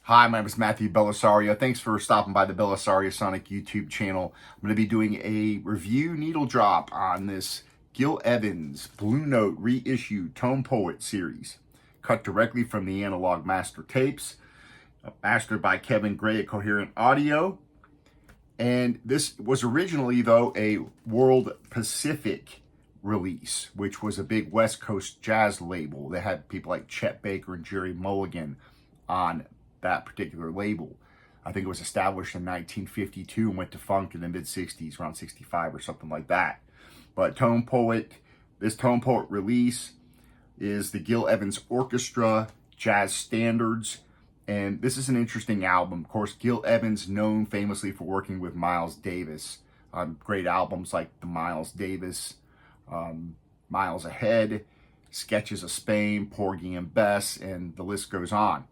Hi, my name is Matthew Bellisario. Thanks for stopping by the BellisarioSonic YouTube channel. I'm going to be doing a review needle drop on this Gil Evans Blue Note reissue Tone Poet series, cut directly from the analog master tapes, mastered by Kevin Gray at Coherent Audio. And this was originally, though, a World Pacific release, which was a big West Coast jazz label. They had people like Chet Baker and Jerry Mulligan on that particular label. I think it was established in 1952 and went to funk in the mid-60s, around 65 or something like that. But this Tone Poet release is the Gil Evans Orchestra Jazz Standards. And this is an interesting album. Of course, Gil Evans, known famously for working with Miles Davis on great albums like the Miles Davis, Miles Ahead, Sketches of Spain, Porgy and Bess, and the list goes on.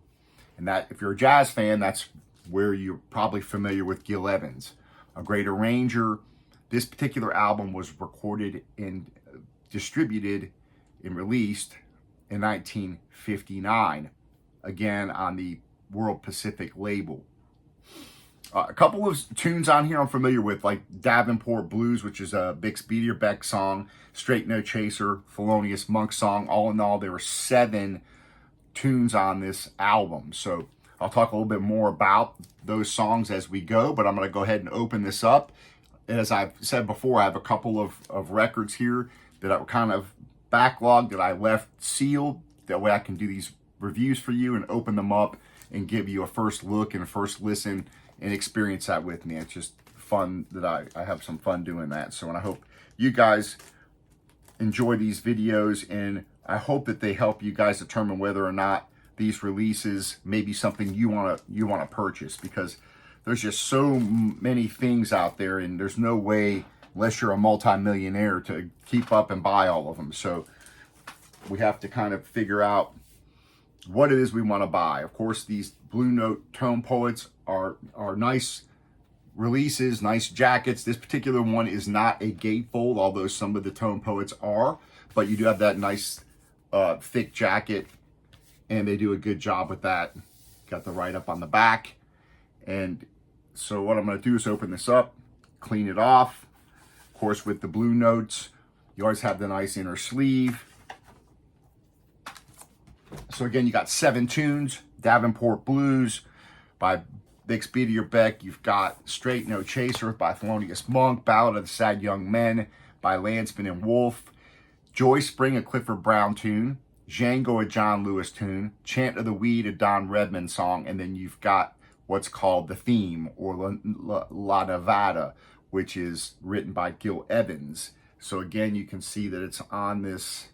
And that, if you're a jazz fan, that's where you're probably familiar with Gil Evans. A great arranger. This particular album was recorded and distributed and released in 1959, again on the World Pacific label. A couple of tunes on here I'm familiar with, like Davenport Blues, which is a Bixby Beck song, Straight No Chaser, Thelonious Monk song. All in all, there were 7 tunes on this album. So I'll talk a little bit more about those songs as we go, but I'm going to go ahead and open this up. As I've said before, I have a couple of records here that I kind of backlogged that I left sealed. That way I can do these reviews for you and open them up and give you a first look and a first listen and experience that with me. It's just fun that I have some fun doing that. So, and I hope you guys enjoy these videos, and I hope that they help you guys determine whether or not these releases may be something you want to purchase, because there's just so many things out there, and there's no way, unless you're a multi-millionaire, to keep up and buy all of them. So we have to kind of figure out what it is we want to buy. Of course, these Blue Note Tone Poets are nice releases, nice jackets. This particular one is not a gatefold, although some of the Tone Poets are, but you do have that nice thick jacket, and they do a good job with that. Got the write-up on the back. And so what I'm going to do is open this up, clean it off. Of course, with the Blue Notes, you always have the nice inner sleeve. So again, you got 7 tunes. Davenport Blues by Bixby Beck. You've got Straight No Chaser by Thelonious Monk. Ballad of the Sad Young Men by Landsman and Wolfe. Joy Spring, a Clifford Brown tune. Django, a John Lewis tune. Chant of the Weed, a Don Redman song. And then you've got what's called the theme, or La Nevada, which is written by Gil Evans. So again, you can see that it's on this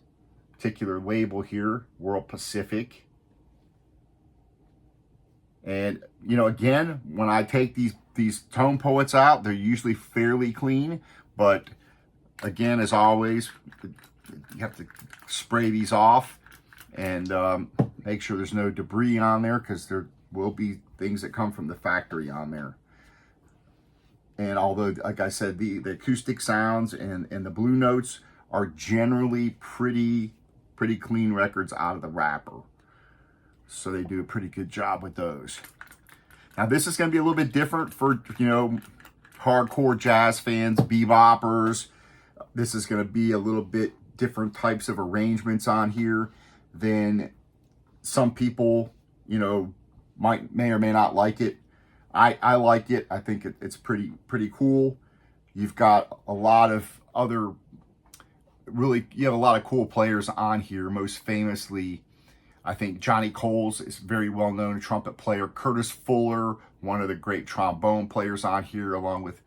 particular label here, World Pacific. And, you know, again, when I take these Tone Poets out, they're usually fairly clean. But again, as always, you have to spray these off and make sure there's no debris on there, because there will be things that come from the factory on there. And although, like I said, the acoustic sounds and the Blue Notes are generally pretty clean records out of the wrapper. So they do a pretty good job with those. Now this is going to be a little bit different for, you know, hardcore jazz fans, beboppers. This is going to be a little bit different types of arrangements on here than some people, you know, may or may not like it. I like it. I think it's pretty cool. You've got a lot of other you have a lot of cool players on here. Most famously, I think Johnny Coles is a very well-known trumpet player. Curtis Fuller, one of the great trombone players on here, along with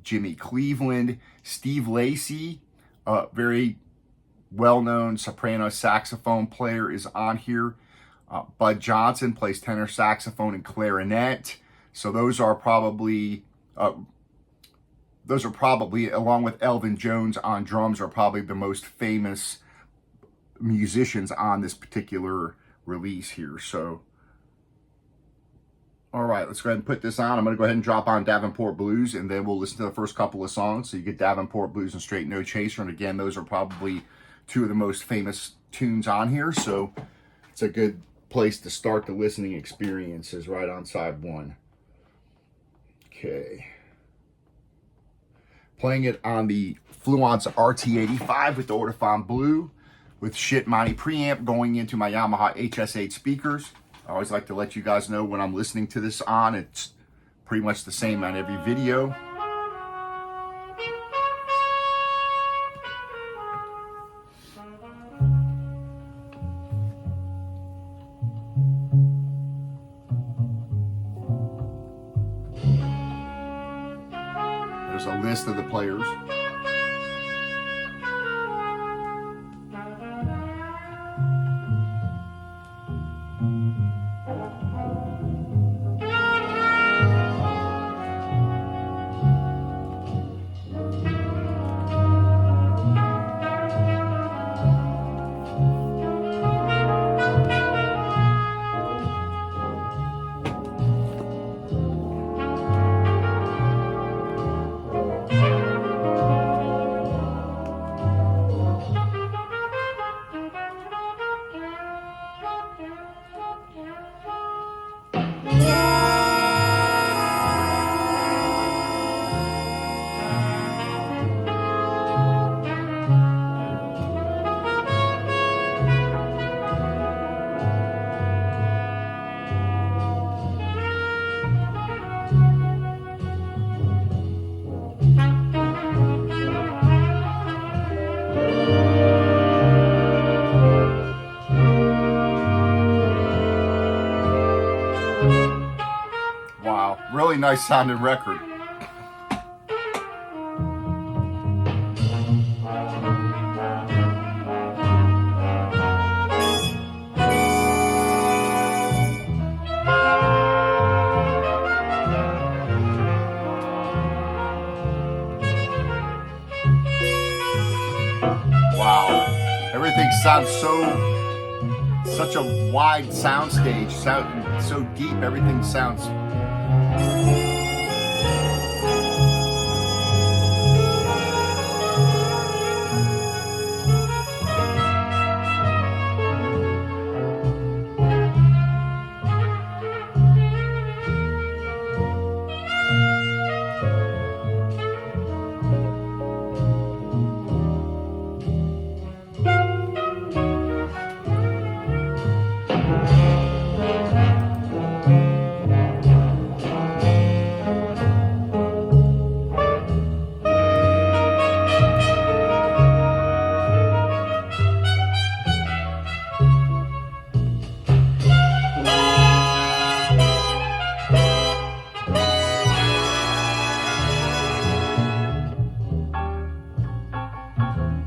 Jimmy Cleveland. Steve Lacy, a very well-known soprano saxophone player, is on here. Bud Johnson plays tenor saxophone and clarinet. So those are probably, along with Elvin Jones on drums, are probably the most famous musicians on this particular release here. So, all right, let's go ahead and put this on. I'm going to go ahead and drop on Davenport Blues, and then we'll listen to the first couple of songs. So you get Davenport Blues and Straight No Chaser. And again, those are probably 2 of the most famous tunes on here. So it's a good place to start the listening experience is right on side 1. Okay. Playing it on the Fluence RT85 with the Davenport Blue with shit Monty preamp going into my Yamaha HS8 speakers. I always like to let you guys know when I'm listening to this on. It's pretty much the same on every video. There's a list of the players. Wow, really nice sounding record. Wow, everything sounds such a wide soundstage, so deep, everything sounds.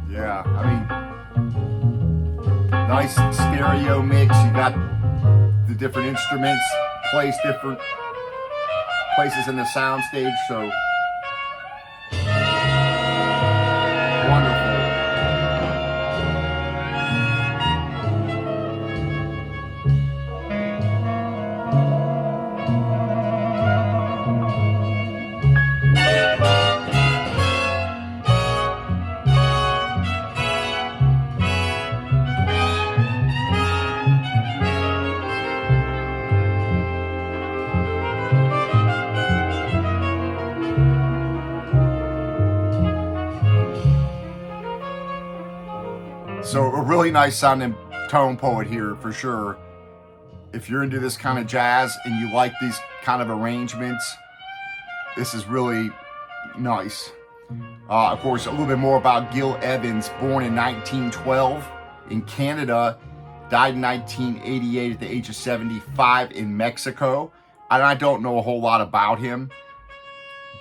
Yeah, I mean, nice stereo mix. You got the different instruments placed different places in the soundstage, so wonderful. So a really nice sounding tone poet here for sure. If you're into this kind of jazz and you like these kind of arrangements, this is really nice. Of course, a little bit more about Gil Evans, born in 1912 in Canada, died in 1988 at the age of 75 in Mexico. And I don't know a whole lot about him,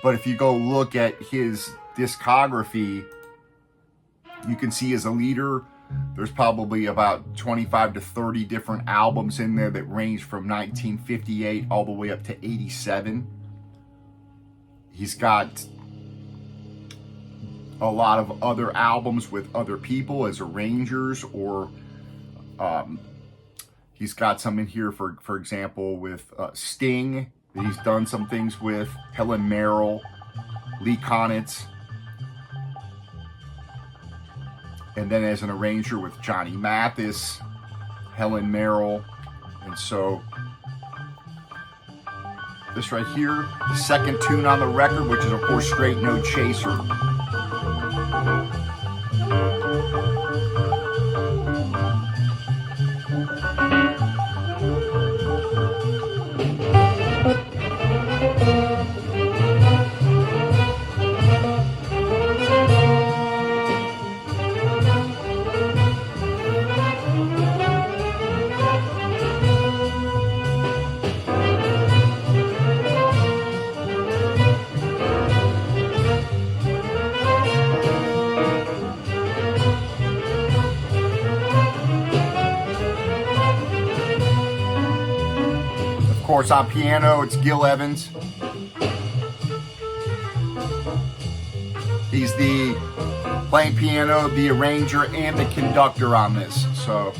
but if you go look at his discography, you can see as a leader, there's probably about 25 to 30 different albums in there that range from 1958 all the way up to 87. He's got a lot of other albums with other people as arrangers, or he's got some in here, for example, with Sting, that he's done some things with, Helen Merrill, Lee Konitz. And then as an arranger with Johnny Mathis, Helen Merrill, And so this right here, the second tune on the record, which is of course Straight No Chaser. Of course, on piano, it's Gil Evans. He's the playing piano, the arranger, and the conductor on this. So,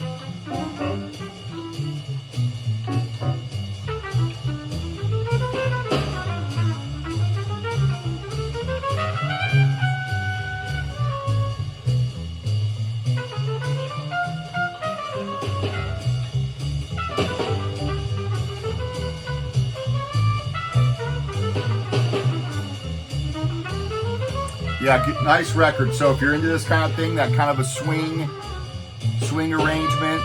yeah, nice record. So if you're into this kind of thing, that kind of a swing arrangement,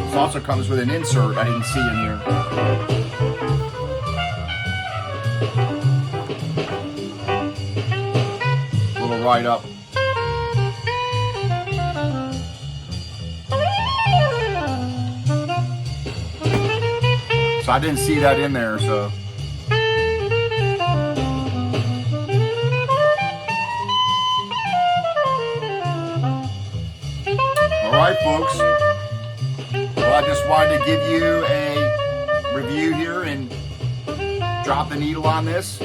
this also comes with an insert I didn't see in here. A little write up. So I didn't see that in there, so. All right, folks. Well, I just wanted to give you a review here and drop the needle on this.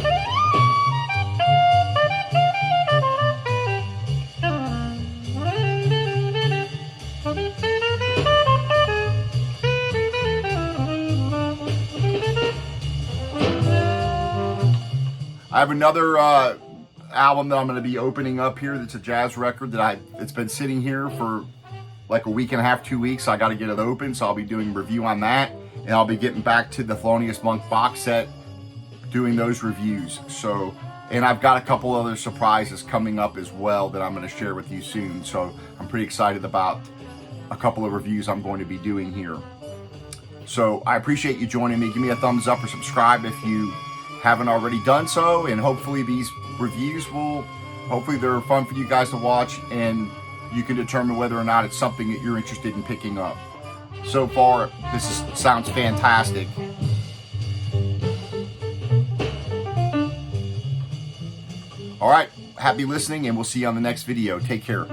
I have another album that I'm going to be opening up here that's a jazz record that it's been sitting here for like a week and a half, 2 weeks. So I got to get it open, so I'll be doing a review on that, and I'll be getting back to the Thelonious Monk box set, doing those reviews. So, and I've got a couple other surprises coming up as well that I'm going to share with you soon. So I'm pretty excited about a couple of reviews I'm going to be doing here. So I appreciate you joining me. Give me a thumbs up or subscribe if you haven't already done so, and hopefully these reviews hopefully they're fun for you guys to watch, and you can determine whether or not it's something that you're interested in picking up. So far, sounds fantastic. All right, happy listening, and we'll see you on the next video. Take care.